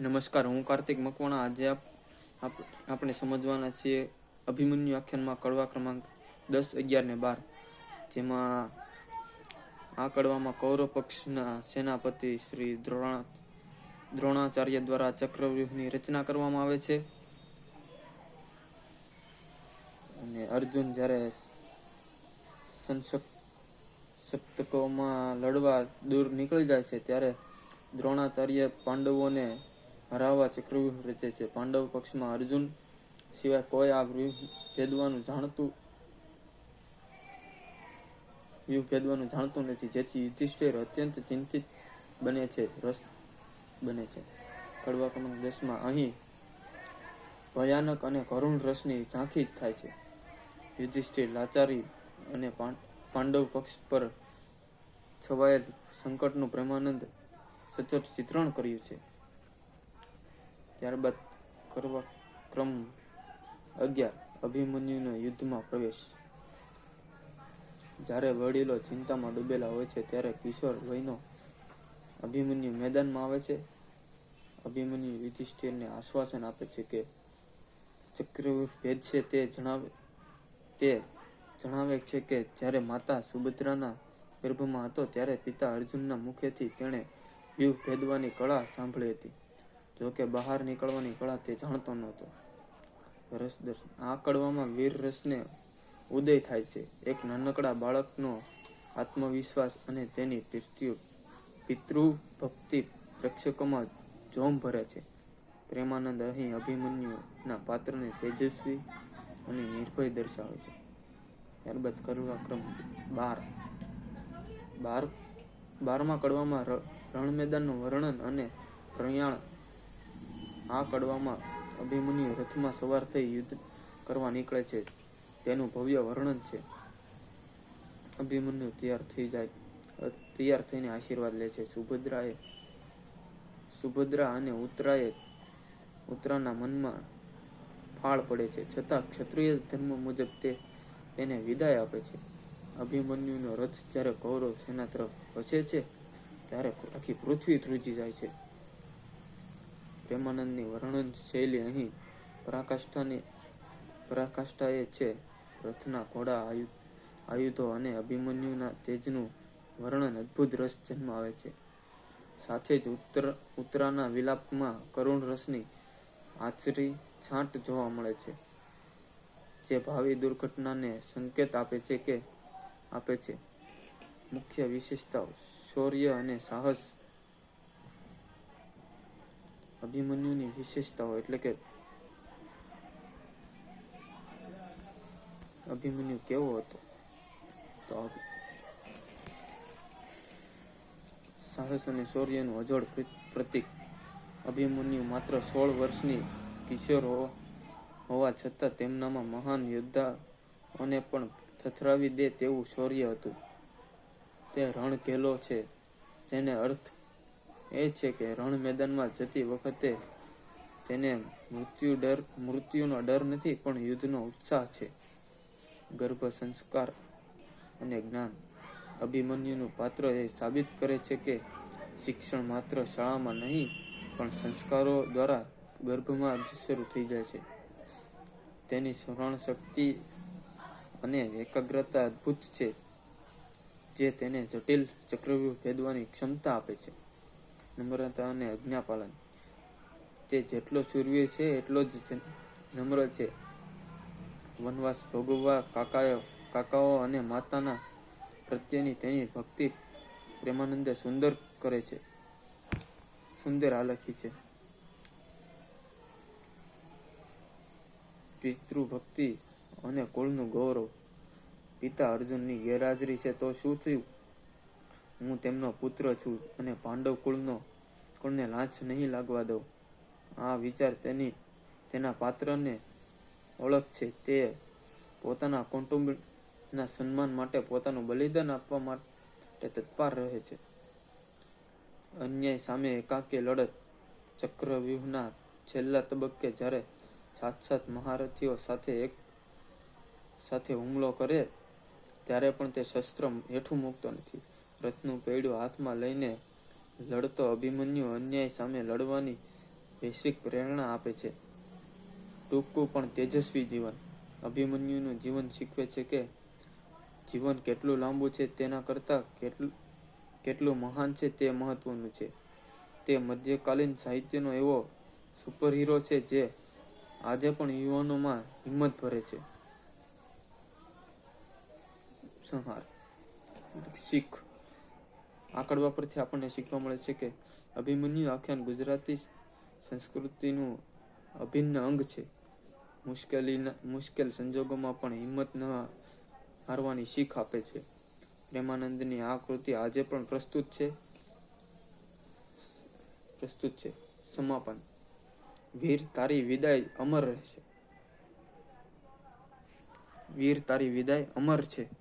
નમસ્કાર, હું કાર્તિક મકવાણા. આજે આપણે સમજવાના છીએ અભિમન્યુ આખ્યાનમાં કડવા ક્રમાંક 10, 11 ને 12, જેમાં આ કડવામાં કૌરવ પક્ષના સેનાપતિ શ્રી દ્રોણાચાર્ય દ્વારા ચક્રવ્યૂહની રચના કરવામાં આવે છે. અને અર્જુન જ્યારે સપ્તકોમાં લડવા દૂર નીકળી જાય છે ત્યારે દ્રોણાચાર્ય પાંડવોને હરાવવા ચક્રવ્યૂહ રચે છે. પાંડવ પક્ષમાં અર્જુન સિવાય કોઈ આ વ્યૂહ ભેદવાનું જાણતું નથી, જેથી યુધિષ્ઠિર અત્યંત ચિંતિત બને છે. કડવા ક્રમાંક 10 અહીં ભયાનક અને કરુણ રસની ઝાંખી થાય છે. યુધિષ્ઠિર લાચારી અને પાંડવ પક્ષ પર છવાયેલ સંકટનું પ્રેમાનંદ સચોટ ચિત્રણ કર્યું છે. ત્યારબાદ કડવા ક્રમ 11, અભિમન્યુનો યુદ્ધમાં પ્રવેશ. જ્યારે વડીલો ચિંતામાં ડૂબેલા હોય છે ત્યારે કિશોર વયનો અભિમન્યુ મેદાનમાં આવે છે. અભિમન્યુ યુધિષ્ઠિરને આશ્વાસન આપે છે કે ચક્રવ્યૂહ ભેદશે. તે જણાવે છે કે જ્યારે માતા સુભદ્રાના ગર્ભમાં હતો ત્યારે પિતા અર્જુનના મુખેથી તેણે વ્યૂહ ભેદવાની કળા સાંભળી હતી. જોકે બહાર નીકળવાની કળા તે જાણતો નહોતો. આ કડવામાં વીર રસને ઉદય થાય છે. એક નાનકડા બાળકનો આત્મવિશ્વાસ અને તેની પિતૃભક્તિ પ્રેક્ષકોમાં જોમ ભરે છે. પ્રેમાનંદ અહીં અભિમન્યુના પાત્રને તેજસ્વી અને નિર્ભય દર્શાવે છે. ત્યારબાદ કડવા ક્રમ 12માં કડવામાં રણમેદાનનું વર્ણન અને પ્રયાણ. આ કડવામાં અભિમન્યુ રથમાં સવાર થઈ યુદ્ધ કરવા નીકળે છે તેનું ભવ્ય વર્ણન છે. અભિમન્યુ તૈયાર થઈને આશીર્વાદ લે છે. સુભદ્રા અને ઉત્તરાના મનમાં ફાળ પડે છે, છતાં ક્ષત્રિય ધર્મ મુજબ તેને વિદાય આપે છે. અભિમન્યુનો રથ જ્યારે કૌરવ સેના તરફ ખસે છે ત્યારે આખી પૃથ્વી ધ્રુજી જાય છે. પ્રેમાનંદની વર્ણન શૈલી અહીં પરાકાષ્ઠાએ છે. રથના ઘોડા, આયુધો અને અભિમન્યુના તેજનું વર્ણન અદ્ભુત રસ જન્માવે છે. સાથે જ ઉત્તરાના વિલાપમાં કરુણ રસની આછરી છાંટ જોવા મળે છે, જે ભાવિ દુર્ઘટનાને સંકેત આપે છે. મુખ્ય વિશેષતાઓ: શૌર્ય અને સાહસ. અભિમન્યુની વિશેષતાઓ એટલે કે અભિમન્યુ કેવો હતો? તો સાહસ અને શૌર્યનું અજોડ પ્રતીક. અભિમન્યુ માત્ર 16 વર્ષની કિશોર હોવા છતાં તેમનામાં મહાન યોદ્ધાઓને પણ થથરાવી દે તેવું શૌર્ય હતું. તે રણઘેલો છે, જેનો અર્થ એ છે કે રણ મેદાનમાં જતી વખતે તેને મૃત્યુનો ડર નથી, પણ યુદ્ધનો ઉત્સાહ છે. ગર્ભ, સંસ્કાર અને જ્ઞાન. અભિમન્યુનું પાત્ર એ સાબિત કરે છે કે શિક્ષણ માત્ર શાળામાં નહીં પણ સંસ્કારો દ્વારા ગર્ભમાં જ શરૂ થઈ જાય છે. તેની સ્મરણ શક્તિ અને એકાગ્રતા અદ્ભુત છે, જે તેને જટિલ ચક્રવ્યૂહ ભેદવાની ક્ષમતા આપે છે. નમ્રતા અને આજ્ઞાપાલન. તે જેટલો શૂરવીર છે એટલો જ નમ્ર છે. વનવાસ ભોગવવા, કાકાઓ અને માતાના પ્રત્યેની તેની ભક્તિ પ્રેમાનંદે સુંદર આલેખી છે. પિતૃભક્તિ અને કુળનું ગૌરવ. પિતા અર્જુનની ગેરહાજરી છે તો શું થયું? હું તેમનો પુત્ર છું અને પાંડવ કુળને લાંચ નહીં લાગવા દઉં. આ વિચાર તેના પાત્રને ઓળખ છે. તે પોતાના કુટુંબના સન્માન માટે પોતાનું બલિદાન આપવા માટે તત્પર રહે છે. અન્યાય સામે એકાકી લડત. ચક્રવ્યૂહના છેલ્લા તબક્કે જ્યારે 7 મહારથીઓ સાથે હુમલો કરે ત્યારે પણ તે શસ્ત્ર હેઠું મૂકતો નથી. રથનું પૈડું હાથમાં લઈને લડતો અભિમન્યુ અન્યાય સામે લડવાની વૈશ્વિક પ્રેરણા આપે છે. ટૂંકું પણ તેજસ્વી જીવન. અભિમન્યુનું જીવન શીખવે છે કે જીવન કેટલું લાંબુ છે તેના કરતાં કેટલું મહાન છે તે મહત્વનું છે. તે મધ્યકાલીન સાહિત્યનો એવો સુપરહીરો છે જે આજે પણ યુવાનોમાં હિંમત ભરે છે. સંહાર. શીખ. આકડવા પરથી આપણને શીખવા મળે છે કે અભિમન્યુ આખ્યાન ગુજરાતી સંસ્કૃતિનું અભિન્ન અંગ છે. મુશ્કેલ સંજોગોમાં પણ હિંમત ન હારવાની શીખ આપે છે. પ્રેમાનંદની આ કૃતિ આજે પણ પ્રસ્તુત છે. સમાપન. વીર તારી વિદાય અમર રહેશે. વીર તારી વિદાય અમર છે.